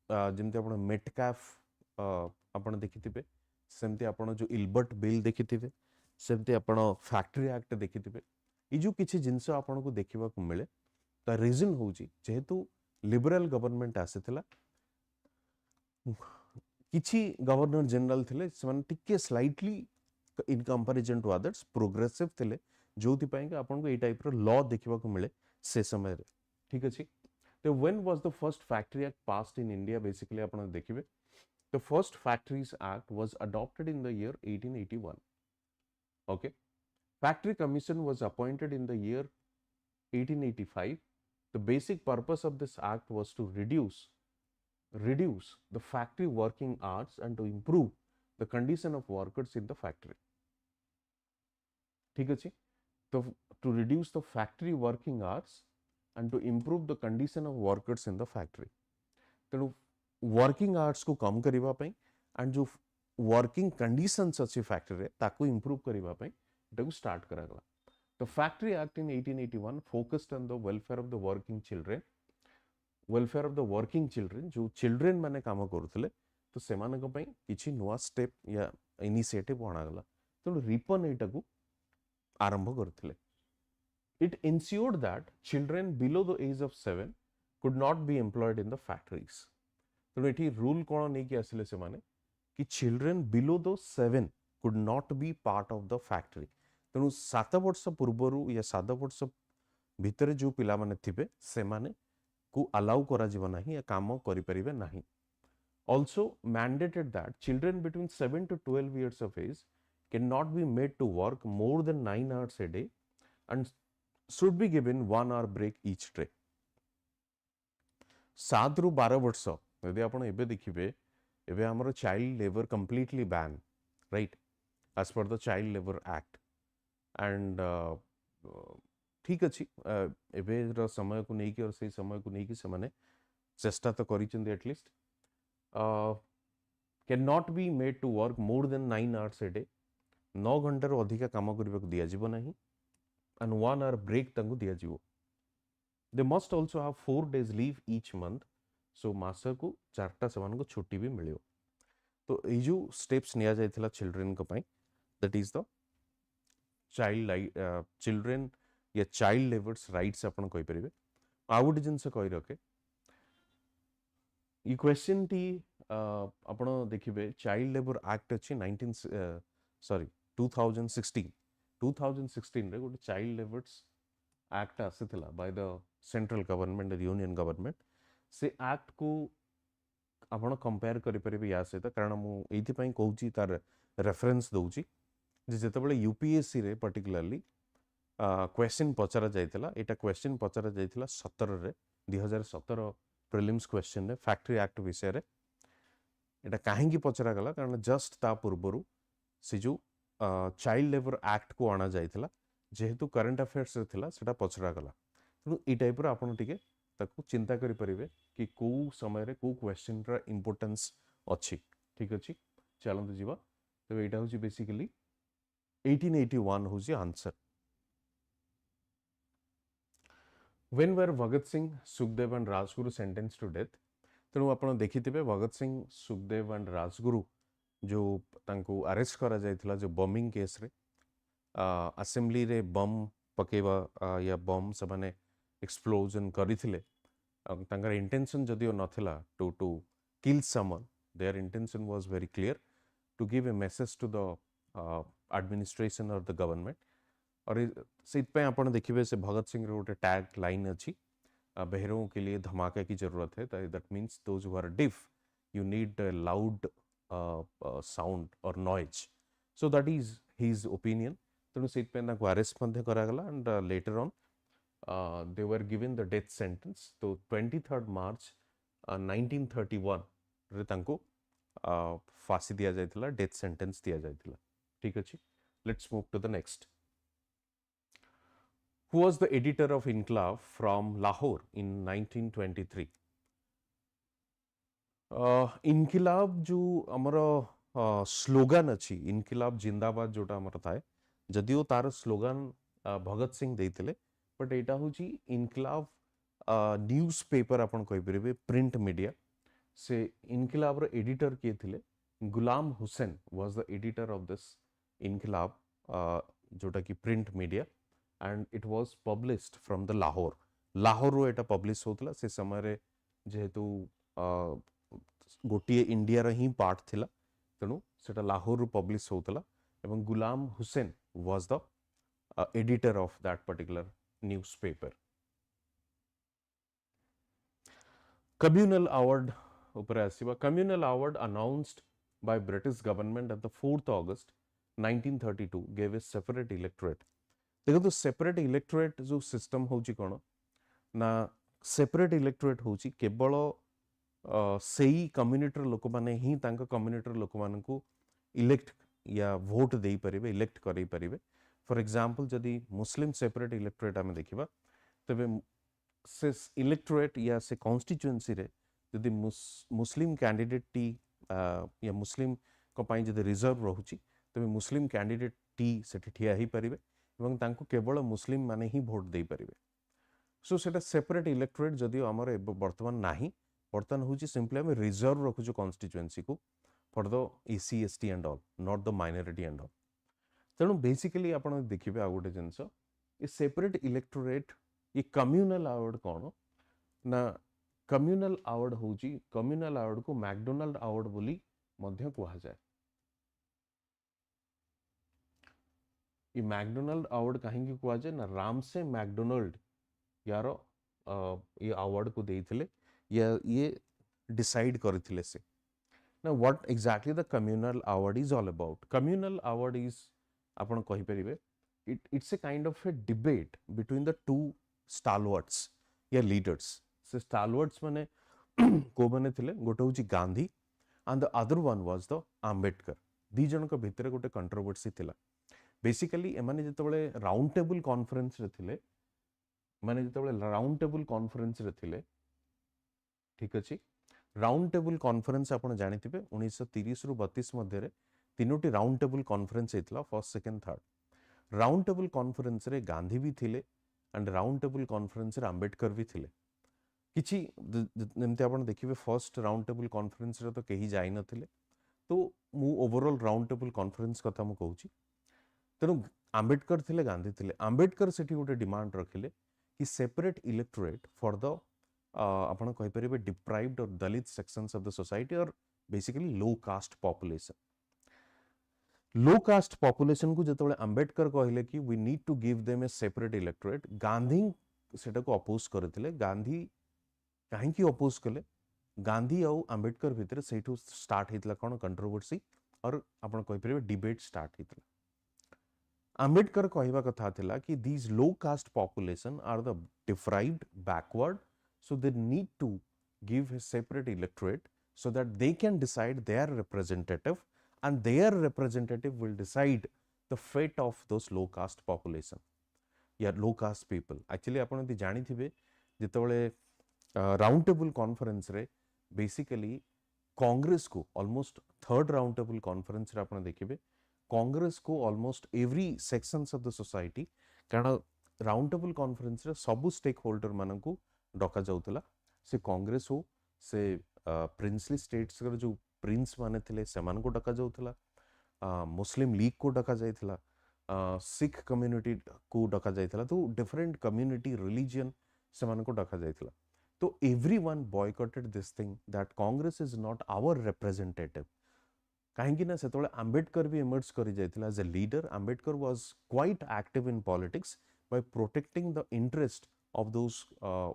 जमती आपण मेटकाफ आपण देखिथिबे सेमती आपण जो इलबर्ट बिल देखिथिबे सेमती आपण फैक्ट्री एक्ट देखिथिबे ई जो किछि जिनस आपण को देखा मिले ता रीजन होउची जेहेतु लिबरल गवर्नमेंट आसीथिला किछि गवर्नर जनरल थिले से टिके slightly in comparison to others progressive थिले जोथि पई कि आपन को ए टाइप रो लॉ देखिबा को मिले से समय रे ठीक अछि तो when was the first factory act passed in India basically आपन देखिबे the first factories act was adopted in the year 1881 okay factory commission was appointed in the year 1885 the basic purpose of this act was to reduce the factory working hours and to improve the condition of workers in the factory ठीक अछि तो to reduce the factory working hours and to improve the condition of workers in the factory तेणु working hours को कम करिवा पई and जो working conditions अच्छी factory रे ताको इंप्रूव करिवा पई एटाको स्टार्ट करा गला the factory act in 1881 focused on the welfare of the working children welfare of the working children जो चिल्ड्रन माने काम करूथिले तो सेमान को पई किछि नुवा स्टेप या इनिशिएटिव बना गला तो रिपन एटाको आरंभ करथिले it ensured that children below the age of 7 could not be employed in the factories तेणु एठी रूल कोन नै कि आसिले से माने कि children below the 7 could not be part of the factory तेणु 7 वर्ष पूर्वरु या 7 वर्ष भितरे जो पिला माने थिबे से माने को अलाउ करा जीव नाही या काम करि परिबे नाही also mandated that children between 7 to 12 years of age cannot be made to work more than 9 hours a day and should be given 1 hour break each day 7 रु 12 वर्ष यदि आपण एबे देखिबे एबे हमर child labour completely ban right as per the child labour act and ठीक अछि एबे रो समय को नै कि और से समय को नै कि से माने चेष्टा तो करिचंदी at least can not be made to work more than 9 hours a day 9 घंटा रो अधिक काम करबा को दिया जिवो नाही एंड 1 hour ब्रेक तंगु दिया जिवो they must also have 4 days leave each month so मास को 4टा समान को छुट्टी भी मिलियो तो ए जो स्टेप्स निया जायथिला चिल्ड्रन को पई दैट इज द चिल्ड्रन या चाइल्ड लेबर्स राइट्स अपन कहि परिबे आउट जिंस कहि रखे ई क्वेश्चन टी आपण देखिबे चाइल्ड लेबर एक्ट अछि 2016 रे गोटे चाइल्ड लेबर्स एक्ट आसीथिला by the central government union government से एक्ट को आपण कंपेयर करि परिबे या सहित कारण मु एथि पई कहूची तार रेफरेंस दउची जे जेतेबेले यूपीएससी रे पर्टिकुलरली क्वेश्चन पचरा जायतिला एटा क्वेश्चन पचरा जायतिला 17 रे 2017 प्रिलिम्स क्वेश्चन रे फैक्ट्री एक्ट विषय रे एटा काहे की पचरा गला कारण जस्ट ता पूर्वरु से जो चाइल्ड लेबर एक्ट को आना जायतिला जेहेतु करंट अफेयर्स रे थिला सेटा पचरा गला तो ई टाइप रो आपण टिके ताकू चिंता करि परिबे कि को समय रे को क्वेश्चन रा इंपोर्टेंस अछि ठीक अछि चलंतु जीवा तो एटा होची बेसिकली 1881 होची answer when were Bhagat Singh Sukhdev and Rajguru sentence to death तेणु आपण देखिथिबे भगत सिंह सुखदेव एंड राजगुरु जो तांको अरेस्ट करा जायतिला जो बॉम्बिंग केस रे असेंबली रे बम पकेवा या बम सबने एक्सप्लोजन करिथिले तांकर इंटेंशन जदियो नथिला to kill someone their intention was very clear to give a message to the administration और द गवर्नमेंट और सिट पे आपण देखिबे से भगत सिंह रे गोटे टैग लाइन अछि बहरों के लिए धमाके की जरूरत है that means those who are deaf you need loud sound और noise so that is his opinion तेणु सिट पे ना अरेस्ट मध्ये करा गला and later on they were given the death sentence तो 23rd March 1931 रे तांको फांसी दिया जायतिला डेथ सेंटेंस दिया जायतिला ठीक अछि let's move to the next who was the editor of Inkilab from Lahore in 1923 इनकिलाब जो आमर स्लोगान अच्छी इनकिलाब जिंदाबाद जोटा आमर थाए जदिओ तार स्लोगान भगत सिंह देइतिले बट एटा होची इनकिलाब न्यूज पेपर आपण कहि परिबे प्रिंट मीडिया से इनकिलाब रो एडिटर किए थिले Ghulam Hussain was the editor of this Inquilab जोटा कि print media and it was published from the Lahore रो एटा पब्लिश होतला से समय रे जेहेतु गोटे इंडिया ही पार्ट थिला तेणु सेटा लाहौर रू पब्लिश होतला एवं Ghulam Hussain was the editor of that particular newspaper communal award ऊपर आसीबा communal award announced by British government at the 4th August 1932 gave a separate electorate देखो तो सेपरेट इलेक्टोरेट जो सिस्टम होची कोन ना सेपरेट इलेक्टोरेट होची केवल सेई कम्युनिटर लोक माने ही तांका कम्युनिटर लोक मान को इलेक्ट या वोट दे परिबे इलेक्ट करै परिबे फॉर एग्जांपल जदी मुस्लिम सेपरेट इलेक्टोरेट आमे देखिबा तबे से इलेक्टोरेट या से कॉन्स्टिट्यूएंसी रे जदी मुस्लिम कैंडिडेट टी या मुस्लिम को पाई जदी रिजर्व रहूची तबे मुस्लिम कैंडिडेट टी सेठी ठिया ही परिबे एवं तांको केवल मुस्लिम माने ही वोट दे परिबे सो सेटा सेपरेट इलेक्टोरेट जदी हमर वर्तमान नाही वर्तमान होची सिंपली हम रिजर्व रखुछु कॉन्स्टिट्यूएंसी को for the AC ST and all not the minority and all तेणु बेसिकली आपण देखिबे आ गोटे जिंस ए सेपरेट इलेक्टोरेट ये कम्युनल अवार्ड कोन ना कम्युनल अवार्ड होची कम्युनल अवार्ड को मैकडोनाल्ड अवार्ड बोली मध्य कहा जाए ये मैकडोनाल्ड अवार्ड कहीं कहा जाए ना रामसे मैकडोनाल्ड यार ये अवार्ड को देइथिले या ये डिसाइड करथिले से ना what exactly the communal award is all about communal award is आपण कहि परिबे it's a kind of a debate between the two stalwarts या लीडर्स से स्टालवर्ट्स माने को माने थिले गोटे होची Gandhi and the other one was the Ambedkar दी जन को भितर गोटे कंट्रोवर्सी थिला बेसिकली एमाने जतबळे राउंड टेबल कॉन्फ्रेंस रे थिले माने जतबळे राउंड टेबल कॉन्फ्रेंस रे थिले ठीक अछि राउंड टेबल कॉन्फ्रेंस आपण जानिथिबे 1930 रु 32 मध्ये रे तीनोटी राउंड टेबल कॉन्फ्रेंस हेतला first second third round table conference रे गांधी भी थिले एंड राउंड टेबल कॉन्फ्रेंस रे आंबेडकर भी थिले किछि जेमते आपण देखिबे फर्स्ट राउंड टेबल कॉन्फ्रेंस रे तो केही जाई नथिले तो मु ओवरऑल राउंड टेबल कॉन्फ्रेंस कथा मु कहूची तेणु आंबेडकर थिले गांधी थिले आंबेडकर सेठी गोटे डिमांड रखिले कि सेपरेट इलेक्टोरेट फॉर द आपण कहि परिबे डिप्राइव्ड और Dalit sections of the society और basically low caste population low caste population को जतबळे आंबेडकर कहले कि we need to give them a separate electorate Gandhi सेटा को अपोज करथिले गांधी काहे की अपोज कले गांधी और आंबेडकर भितर सेठू स्टार्ट हेतला कोन कंट्रोवर्सी और आपण कहि परिबे डिबेट स्टार्ट हेतला आंबेडकर कहवा कथा थिला कि these low caste population are the deprived backward so they need to give a separate electorate so that they can decide their representative and their representative will decide the fate of those low caste population या low caste people actually आपण यदि जानी थिबे जेतबळे round table conference रे basically Congress को almost third round table conference रे आपण देखिबे कांग्रेस को almost every sections of the society कारण राउंड टेबल कॉन्फ्रेंस रे सब स्टेक होल्डर मानकू डका जाउतला से कांग्रेस हो से प्रिंसली स्टेट्स कर जो प्रिंस माने थिले सेमान को डका जाउतला मुस्लिम लीग को डका जाइतला सिख कम्युनिटी को डका जाइतला तो डिफरेंट कम्युनिटी रिलीजन सेमान को डका जाइतला तो everyone boycotted this thing that Congress is not our representative काहेकि ना सेतबळे आंबेडकर भी इमर्ज करि जाइतला as a leader Ambedkar was quite active in politics by protecting the interest of those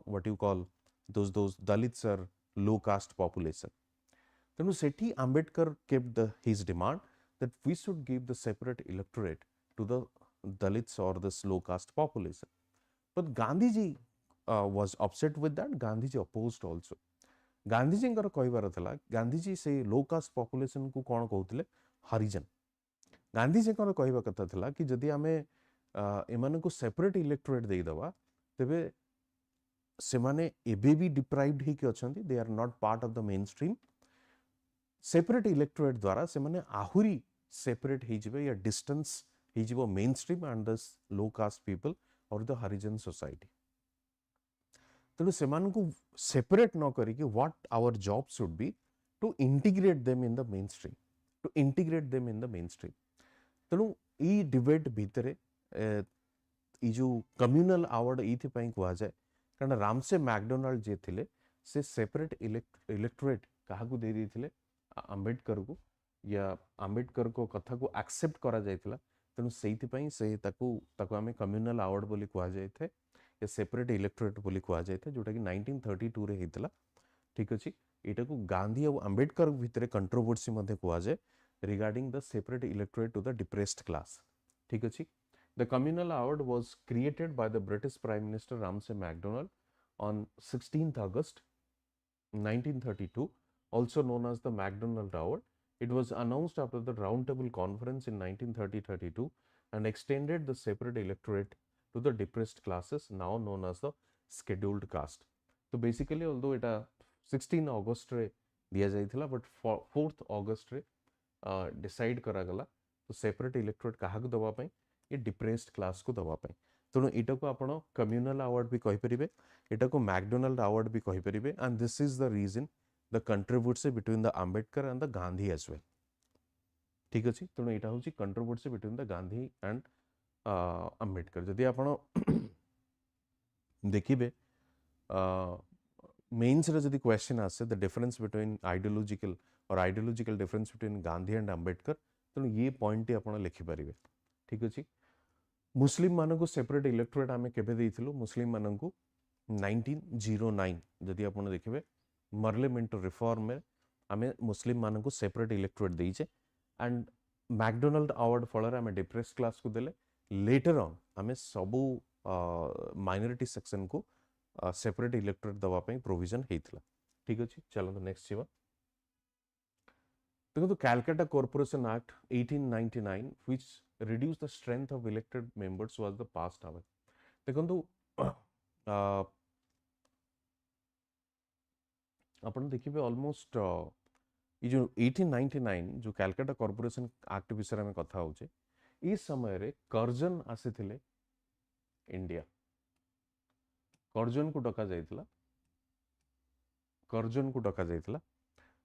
what you call those dalits or low caste population then sethi ambedkar kept his demand that we should give the separate electorate to the dalits or this low caste population but gandhi ji was upset with that gandhi ji opposed also gandhi ji ngar कहिबार थला gandhi ji से low caste population को कोन कहउतले हरिजन gandhi ji नगर कहिबा कथा थला कि जदि हमें एमान को सेपरेट इलेक्टोरेट देई दवा तेबे सेमाने एबे भी डिप्राइव्ड ही के अछंती they are not part of the main stream separate electorate द्वारा से माने आहुरी सेपरेट हो जिवे या डिस्टेंस हो जिवो mainstream and the low caste people और द हरिजन सोसाइटी तेणु से सेपरेट न करिके what our job should be to integrate them in the main stream to integrate them in the main stream तेणु ई डिबेट भितर जो कम्युनल अवार्ड ये कह जाए कारण रामसे मैकडोनाल्ड जे थिले से सेपरेट इलेक्टोरेट क्या दे देते आंबेडकर को या आंबेडकर को कथा को एक्सेप्ट करा जायतिला तेणु से आम कम्युनल अवार्ड बोली कह जाए या सेपरेट इलेक्टोरेट बोली कह जाए जोटा कि 1932 रे होता ठीक अच्छे यहाँ को गांधी और आंबेडकर भितर कंट्रोवर्सी कह जाए regarding the separate electorate to the depressed class ठीक अच्छे The communal award was created by the British Prime Minister Ramsay MacDonald on 16th August 1932, also known as the MacDonald Award. It was announced after the Roundtable Conference in 1930-32 and extended the separate electorate to the depressed classes, now known as the scheduled caste. So basically, although it 16 August रे दिया जाइथिला, but 4th August रे decide करागला तो separate electorate कहा को दबा पाई ये depressed class को दबा पाई तेणु यहाँ को आपण कम्युनल अवार्ड भी कहींपर यहाँ को मैकडोनाल्ड अवार्ड भी कहींपर and this is the reason the controversy between the Ambedkar and the Gandhi as well ठीक अच्छे तेणु यहाँ हूँ controversy between the Gandhi and Ambedkar जदि आप देखिए मेन्स रे जदि क्वेश्चन आसे the difference between ideological difference between Gandhi and Ambedkar तेणु ये पॉइंट आप लिखिपारे ठीक अच्छे मुस्लिम मानक सेपरेट इलेक्टोरेट आम के मुस्लिम मानक 1909 जदि आप देखिए पार्लियामेंट रिफॉर्म में आम मुस्लिम मानक सेपरेट इलेक्टोरेट देचे एंड मैकडोनाल्ड अवार्ड फल आम डिप्रेस क्लास को देले लेटर ऑन आम सबू माइनॉरिटी सेक्शन को सेपरेट इलेक्टोरेट दवाई प्रोविजन होता ठीक अच्छे चलो नेक्स्ट जीवा देखो Calcutta corporation act 1899 which reduced the strength of elected members was the past hour देखो अपन देखिए ऑलमोस्ट ये जो 1899 जो कैलकाटा कॉर्पोरेशन एक्ट विषय में कथा होचे इस समय रे कर्जन आसीथिले इंडिया कर्जन को डका जाइथिला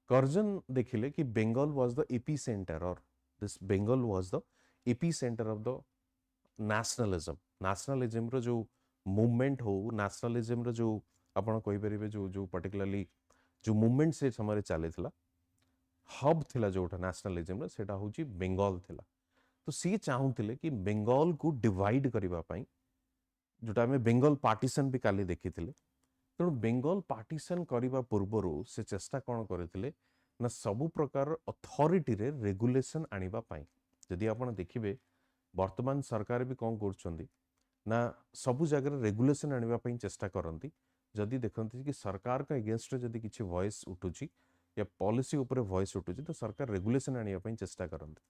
कर्जन देखिले कि Bengal was the epicentre और this Bengal was the epicentre of the nationalism रो जो मूवमेंट हो नेशनलिज्म रो जो आपण कहि परिबे जो पर्टिकुलरली जो मूवमेंट से समय चले हब थिला जोटा नेशनलिज्म रो सेटा होची बेंगल थिला तो सी चाहूतिले कि बेंगल को डिवाइड करिबा पई जोटा हमें बेंगल पार्टीशन भी काली देखिथिले तेणु बेंगल पार्टीशन करने पूर्वर से चेष्टा कौन करते ना सबु प्रकार अथॉरिटी रे रेगुलेशन आनिबा पाई जदि आप देखिए वर्तमान सरकार भी कौन कर ना सबु जगह रेगुलेशन आनिबा पाई चेष्टा करती जदि देखते कि सरकार का एगेंस्ट जदि किसी वॉइस उठुची या पॉलिसी उपरे वॉइस उठुची तो सरकार रेगुलेशन आनिबा पाई चेष्टा करती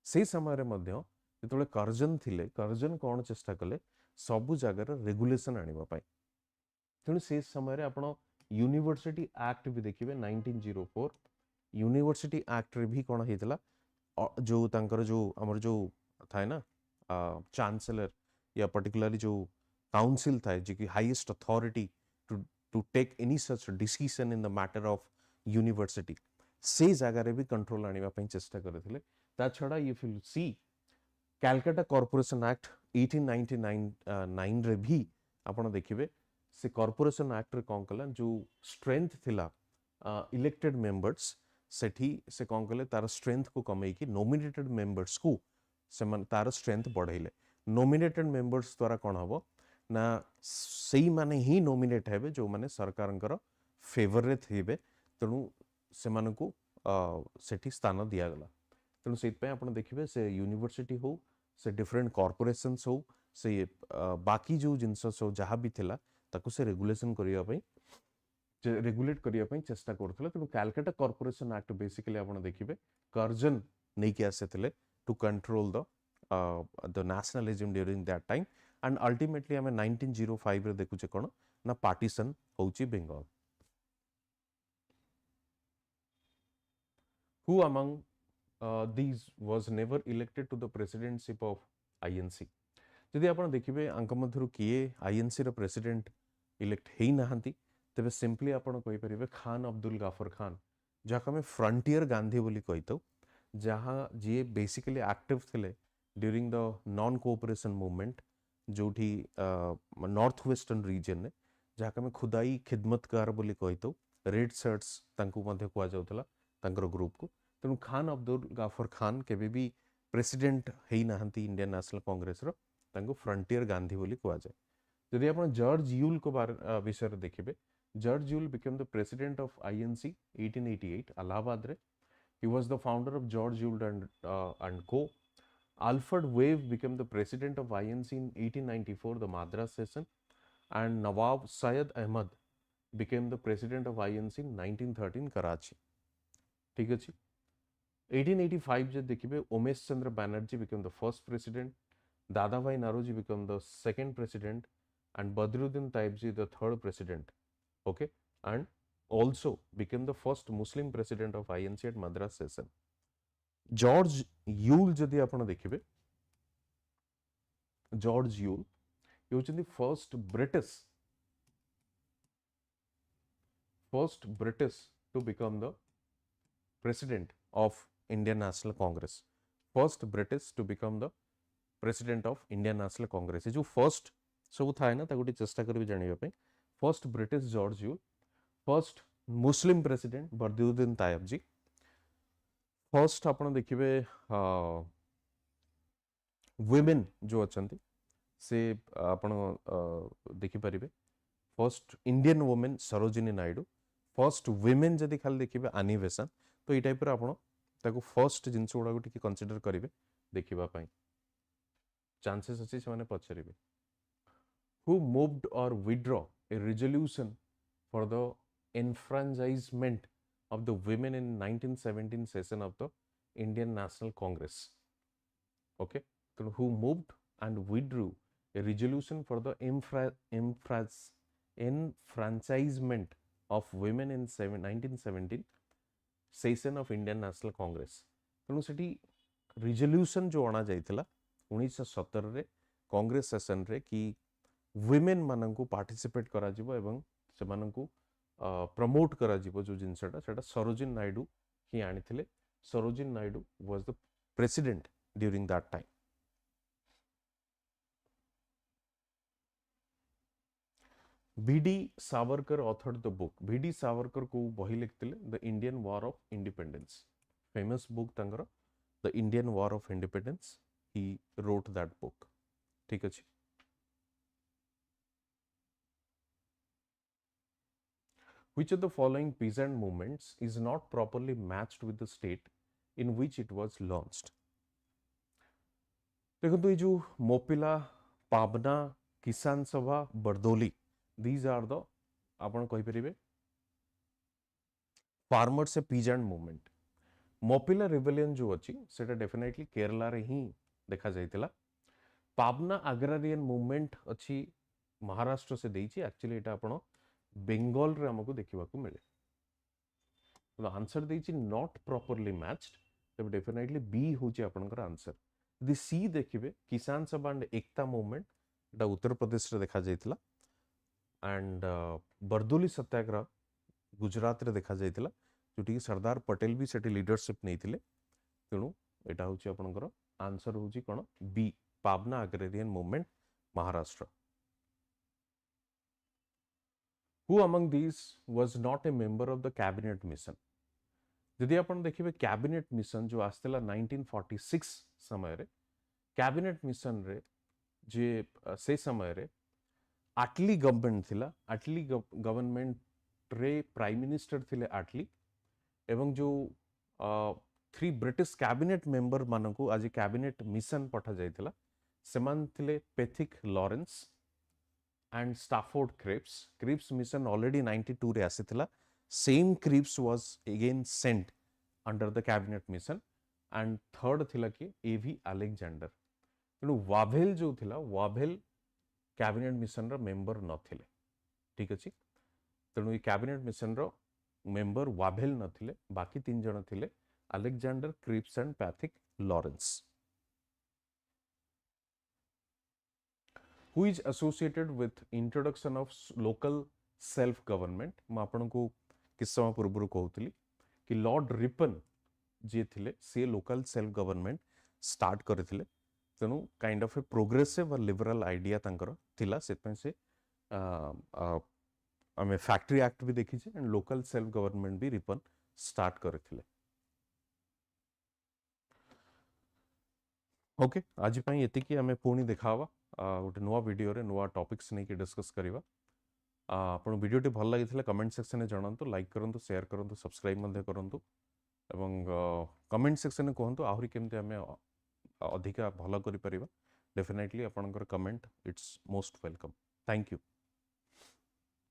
से समय मध्य जो कर्जन थिले कर्जन कौन चेष्टा कले सबु जगह रेगुलेशन आनिबा पाई तेणु से समय आप यूनिवर्सिटी एक्ट भी देखिए 1904 यूनिवर्सिटी एक्ट रे भी कौन होता जो तांकर जो आमर जो थाए ना चांसलर या पर्टिकुलरली जो काउंसिल थाए जी की highest authority to take any such decision in the matter of university से जगह भी कंट्रोल आने चेष्टा करते ता छड़ा if you see Calcutta corporation act 1899 रे भी आपण देखिए से कॉर्पोरेशन एक्ट रे कौन कला जो स्ट्रेंथ थिला इलेक्टेड मेंबर्स सेठी से कौन कले तार स्ट्रेंथ को कमे कि नॉमिनेटेड मेंबर्स को से तार स्ट्रेंथ बढ़ाइले नॉमिनेटेड मेंबर्स द्वारा कौन हबो ना सही माने ही नॉमिनेट हेबे जो माने सरकारंकर फेवर रे थिबे तेणु से माने को सेठी स्थान दिया गला तेणु सेत पे आपण देखिबे से यूनिवर्सिटी हो से डिफरेंट कॉर्पोरेशंस हो से बाकी जो जिनस सो जहाँ भी थिला ताकू से रेगुलेशन करिया पई रेगुलेट करिया पई चेष्टा करथले तेणु कैलकाटा कॉर्पोरेशन एक्ट बेसिकली आपण देखिबे कर्जन नै कि आसेथले to control the nationalism during that time and ultimately हमें 1905 रे देखुचे कोन ना पार्टीशन होउची Bengal Who among these was never elected to the presidency of INC? जदि आपण देखिबे आंक मध्यरु किए आईएनसी रो प्रेसिडेंट इलेक्ट हेई नाहंती तेबे सिंपली आपण कहि परिबे खान अब्दुल गाफर खान जाका में फ्रंटियर गांधी बोली कहितो जहाँ जी बेसिकली एक्टिव थिले during the non cooperation movement जोठी नॉर्थ वेस्टर्न रीजन ने जहाँ में खुदाई खिदमतकार बोली कहितो रेड शर्ट्स तांकु मध्ये कुआ जाउतला तांकर ग्रुप को तेणु खान अब्दुल गाफर खान केबे भी प्रेसिडेंट हेई नाहंती इंडियन नेशनल कांग्रेस रो तांको फ्रंटियर गांधी बोली कुआ जाए जदि आपण जॉर्ज यूल को विषय देखिबे George Yule became the president of INC 1888 Allahabad रे he was the founder of George Yule and Co. Alfred Wave became the president of INC in 1894 the Madras session and Nawab Syed Ahmad became the president of INC in 1913 Karachi ठीक अछि 1885 जे देखिबे Umesh Chandra Banerjee became the first president Dadabhai Naoroji became the second president and Badruddin Taibji the third president. Okay, and also became the first Muslim president of INC at Madras session. George Yule जदि आपण देखिबे George Yule he was the first British to become the president of Indian National Congress. First British to become the president of Indian National Congress जो first सब थाए ना ताको चेष्टा करी जानिबा पे first British George Yule first Muslim president Badruddin Tyabji first आपण देखिबे वुमेन जो अछंती से आपण देखि परिबे first Indian women Sarojini Naidu first women जदि खाली देखिबे आनी बेसेंट तो ई टाइप रो आपण ताको फर्स्ट जिंस गुडा को टिके कंसीडर करिवे देखिबा पई chances अच्छी से माने पछरिबे who moved or withdraw a resolution for the enfranchisement of the women in 1917 session of the Indian National Congress. Okay, so who moved and withdrew a resolution for the enfranchisement of women in 1917 session of Indian National Congress. तेणु सेठी resolution जो अणा जाइथिला 1917 रे Congress session रे कि women माननकु participate करा जिवो एवं से माननकु promote करा जिवो जो जिनसटा सेटा सरोजिनी नायडू ही आनिथिले Sarojini Naidu was the president during that time B D Savarkar authored the book B D Savarkar को बही लिखतिले the Indian war of independence famous book तंगर the Indian war of independence he wrote that book ठीक अछि which of the following peasant movements is not properly matched with the state in which it was launched देखो ये जो मोपिला पाबना किसान सभा Bardoli these are the आपण कहि परिबे फार्मर्स से पीजेंट मूवमेंट मोपिला रिबेलियन जो अछि सेटा डेफिनेटली केरला रे ही देखा जाइतिला पाबना अग्रारियन मूवमेंट अछि महाराष्ट्र से देइछि एक्चुअली एटा आपण बेंगल रे हमकु देखिबा को मिले तो आंसर देइछि नॉट प्रॉपर्ली मैच्ड तब डेफिनेटली बी होछि आपनकर आंसर यदि सी देखिबे किसान सभा एंड एकता मूवमेंट एटा उत्तर प्रदेश रे देखा जाइतिला एंड बरदोली सत्याग्रह गुजरात रे देखा जाइतिला जोटी सरदार पटेल भी सेठी लीडरशिप नेइतिले तेणु एटा होछि आपनकर आंसर होछि कोन बी Pabna agrarian movement Maharashtra who among this was not a member of the cabinet mission यदि आपण देखिबे कैबिनेट मिशन जो आस्तेला 1946 समय रे कैबिनेट मिशन रे जे से समय रे आटली गवर्नमेंट थिला आटली गवर्नमेंट रे प्राइम मिनिस्टर थिले आटली एवं जो 3 ब्रिटिश कैबिनेट मेंबर मानकु आज कैबिनेट मिशन पठा जाइतिला सेमान थिले Pethick Lawrence and Stafford Cripps mission already 92 रे आसितिला same Cripps was again sent under the cabinet mission and third थिला कि एवी अलेक्जेंडर तेणु वाभेल जो थिला वाभेल कैबिनेट मिशन रो मेंबर नथिले ठीक अछि तेणु ई कैबिनेट मिशन रो मेंबर वाभेल नथिले बाकी 3 जण थिले Alexander Cripps and Patrick Lawrence. Who is associated with introduction of local self government? ମୁଁ ଆପଣଙ୍କୁ କିଛି ସମୟ ପୂର୍ବରୁ କହୁଥିଲି कि लॉर्ड रिपन जी थिले से लोकल सेल्फ गवर्नमेंट स्टार्ट करथिले तेणु काइंड ऑफ ए प्रोग्रेसिव और लिबरल आइडिया तांकर थिला से से आमे फैक्ट्री एक्ट भी देखी छे एंड लोकल सेल्फ गवर्नमेंट भी रिपन स्टार्ट करथिले. ओके आज पई एति कि आमे पुणी देखावा गोटे नुआ वीडियो रे नुआ टॉपिक्स नै कि डिस्कस करिवा. आपण वीडियोटी भल लागिथिले कमेंट सेक्शन में जणांतु, लाइक करंतु, शेयर करंतु, सब्सक्राइब मध्ये करंतु एवं कमेंट सेक्शन में कहंतु आहुरी केमते आमे अधिका भल करि परिबा. डेफिनेटली आपनकर comment it's most welcome. Thank you.